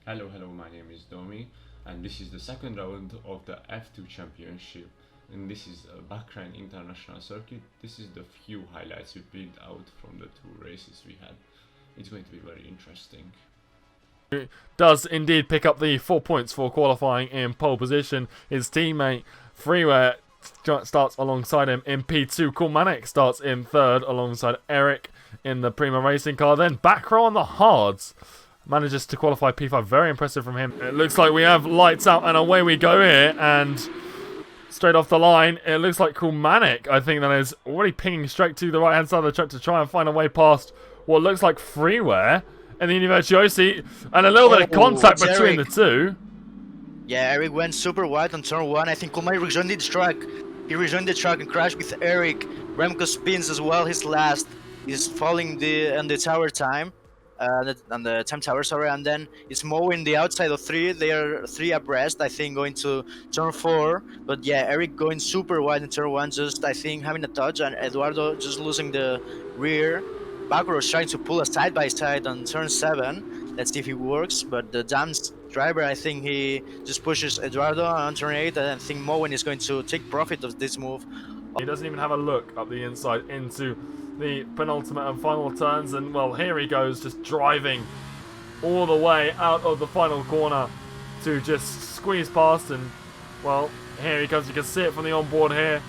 Hello, my name is Domi, and this is the second round of the F2 Championship. And this is a Bahrain International Circuit. This is the few highlights we picked out from the two races we had. It's going to be very interesting. Does indeed pick up the 4 points for qualifying in pole position. His teammate Freeware starts alongside him in P2. Kulmanek starts in third alongside Eric in the Prima Racing car. Then back row on the hards manages to qualify P5. Very impressive from him. It looks like we have lights out and away we go here. And straight off the line, it looks like Kulmanek, I think that is already pinging straight to the right hand side of the track to try and find a way past what looks like Freeware and the Universiosi, and a little bit of contact between the two. Yeah, Eric went super wide on turn 1. I think Kulmanek rejoined the track. He rejoined the track and crashed with Eric. Remco spins as well, his last. He's falling on the tower time. On the time tower, sorry, and then it's mowing the outside of 3. They are 3 abreast, I think, going to turn 4. But yeah, Eric going super wide in turn 1, just I think having a touch, and Eduardo just losing the rear. Backrow trying to pull a side by side on turn 7. Let's see if it works. But the Dam's driver, I think he just pushes Eduardo on turn 8, and I think Moen is going to take profit of this move. He doesn't even have a look up the inside into the penultimate and final turns, and well, here he goes, just driving all the way out of the final corner to just squeeze past, and well, here he comes. You can see it from the onboard here,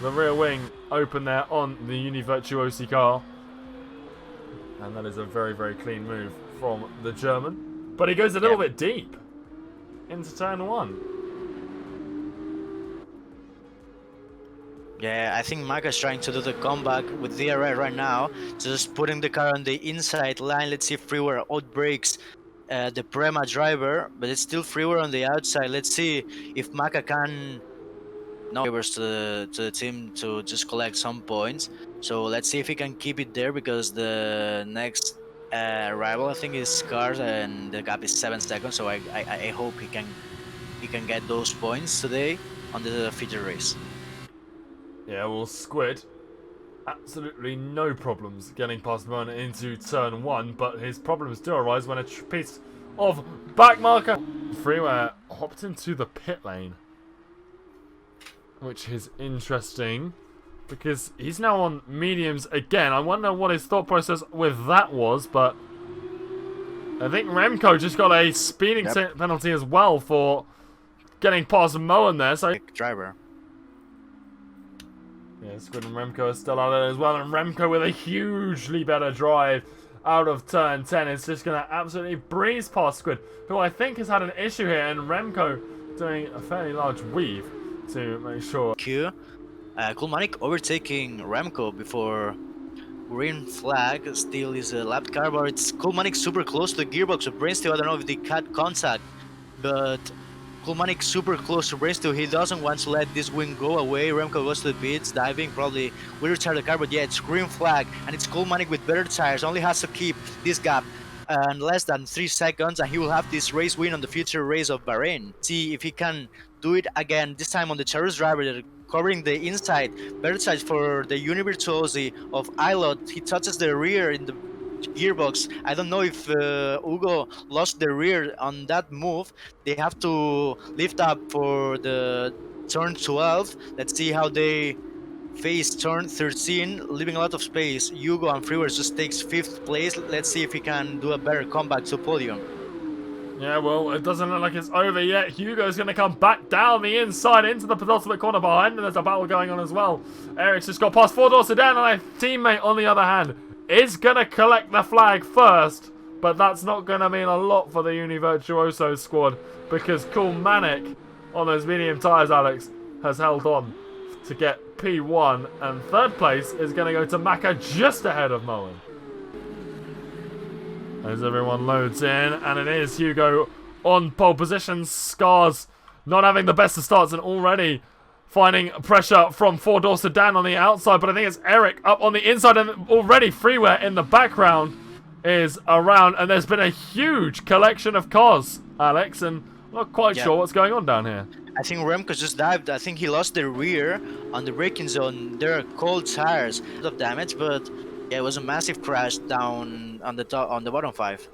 the rear wing open there on the Univirtuosi car, and that is a very, very clean move from the German, but he goes a little bit deep into turn 1. Yeah, I think Maka's trying to do the comeback with DRA right now, just putting the car on the inside line. Let's see if Freeware outbreaks the Prema driver, but it's still Freeware on the outside. Let's see if Maka can favors to the team to just collect some points. So let's see if he can keep it there, because the next rival, I think, is Cars, and the gap is 7 seconds. So I hope he can get those points today on the feature race. Yeah, well, Squid, absolutely no problems getting past Mona into turn 1, but his problems do arise when a piece of back marker Freeware hopped into the pit lane, which is interesting because he's now on mediums again. I wonder what his thought process with that was, but I think Remco just got a speeding penalty as well for getting past Moen there. So driver. Yeah, Squid and Remco are still out there as well, and Remco with a hugely better drive out of turn 10 is just going to absolutely breeze past Squid, who I think has had an issue here, and Remco doing a fairly large weave to make sure. Kulmanek overtaking Remco before green flag, still is a lap car, but it's Kulmanek super close to the gearbox, so Brainsteel, I don't know if they cut contact, but Kulmanek super close to Brainsteel. He doesn't want to let this wing go away. Remco goes to the pits, diving, probably will retire the car, but yeah, it's green flag, and it's Kulmanek with better tires, only has to keep this gap and less than 3 seconds, and he will have this race win on the future race of Bahrain. See if he can do it again, this time on the Charles driver, covering the inside, better side for the Univirtuosi of Ilot. He touches the rear in the gearbox. I don't know if Hugo lost the rear on that move. They have to lift up for the turn 12. Let's see how they face turn 13, leaving a lot of space. Hugo and Freeware just takes 5th place. Let's see if he can do a better comeback to podium. Yeah, well, it doesn't look like it's over yet. Hugo's going to come back down the inside into the penultimate corner behind, and there's a battle going on as well. Eric's just got past 4 doors down, and a teammate, on the other hand, is going to collect the flag first, but that's not going to mean a lot for the Univirtuoso squad, because Kulmanek, on those medium tyres, Alex, has held on to get P1, and 3rd place is going to go to Maka just ahead of Moen. As everyone loads in, and it is Hugo on pole position. Scars not having the best of starts and already finding pressure from 4 door sedan on the outside, but I think it's Eric up on the inside, and already Freeware in the background is around, and there's been a huge collection of cars, Alex, and I'm not quite sure what's going on down here. I think Remco just dived. I think he lost the rear on the braking zone. There are cold tires, a lot of damage, but yeah, it was a massive crash down on the top, on the bottom 5.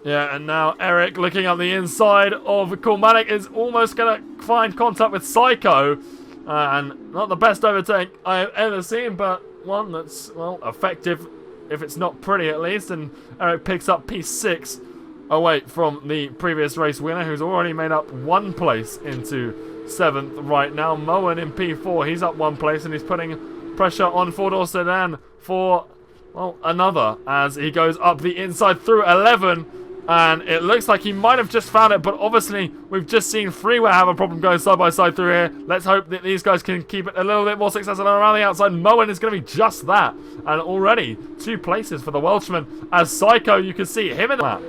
Yeah, and now Eric looking up the inside of Kulmanik is almost going to find contact with Psycho. And not the best overtake I've ever seen, but one that's, well, effective if it's not pretty at least. And Eric picks up P6 away from the previous race winner, who's already made up 1 place into 7th right now. Moen in P4, he's up 1 place and he's putting pressure on four-door sedan for, well, another as he goes up the inside through 11. And it looks like he might have just found it, but obviously we've just seen Freeware have a problem going side by side through here. Let's hope that these guys can keep it a little bit more successful around the outside. Moen is going to be just that. And already 2 places for the Welshman. As Psycho, you can see him in the map.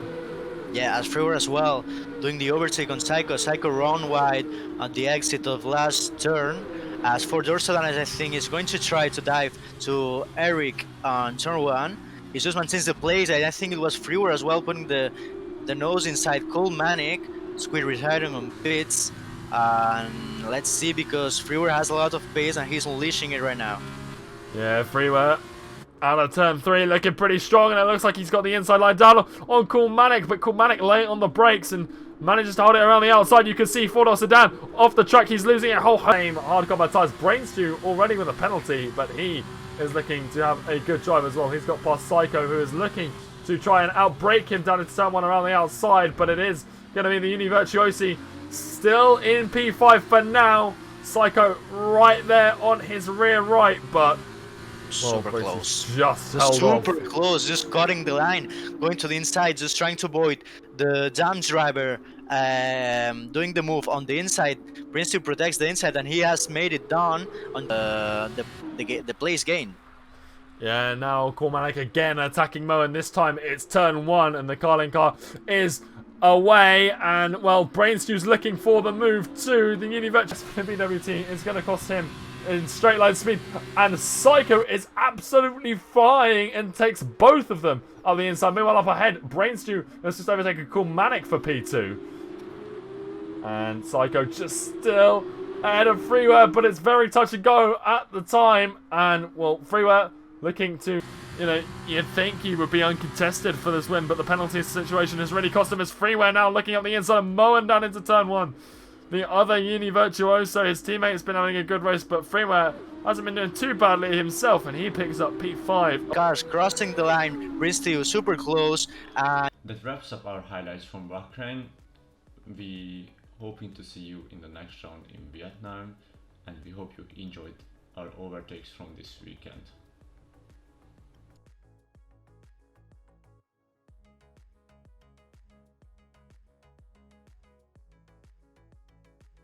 Yeah, as Freeware as well, doing the overtake on Psycho. Psycho run wide at the exit of last turn. As for Dorsalan, I think is going to try to dive to Eric on turn 1. He just maintains the place. I think it was Freeware as well, putting the nose inside Kulmanik. Squid retiring on pits. And let's see, because Freeware has a lot of pace and he's unleashing it right now. Yeah, Freeware out of turn 3, looking pretty strong, and it looks like he's got the inside line down on Kulmanik, but Kulmanik late on the brakes and manages to hold it around the outside. You can see four-door sedan off the track. He's losing a whole game. Hard combat tires. Brainstew already with a penalty, but he is looking to have a good drive as well. He's got past Psycho, who is looking to try and outbrake him down into turn 1 around the outside, but it is going to be the Uni Virtuosi still in P5 for now. Psycho right there on his rear right, but super close. Just held off. Super close, just cutting the line, going to the inside, just trying to avoid the damage driver doing the move on the inside. Brainstew protects the inside, and he has made it down on the place gain. Yeah, now Kulmanik again attacking Moen. This time it's turn 1 and the Carlin car is away. And, well, Brainstew's looking for the move to the Univirtual BWT. It's going to cost him in straight line speed. And Psycho is absolutely flying and takes both of them on the inside. Meanwhile, up ahead, Brainstew has just overtaken Kulmanik for P2. And Psycho just still ahead of Freeware, but it's very touch and go at the time. And, well, Freeware looking to, you know, you'd think he would be uncontested for this win, but the penalty situation has really cost him as Freeware now looking up the inside and Moen down into turn 1. The other Uni Virtuoso, his teammate's been having a good race, but Freeware hasn't been doing too badly himself, and he picks up P5. Cars crossing the line, Brainstew super close. That wraps up our highlights from Bahrain. We hoping to see you in the next round in Vietnam, and we hope you enjoyed our overtakes from this weekend.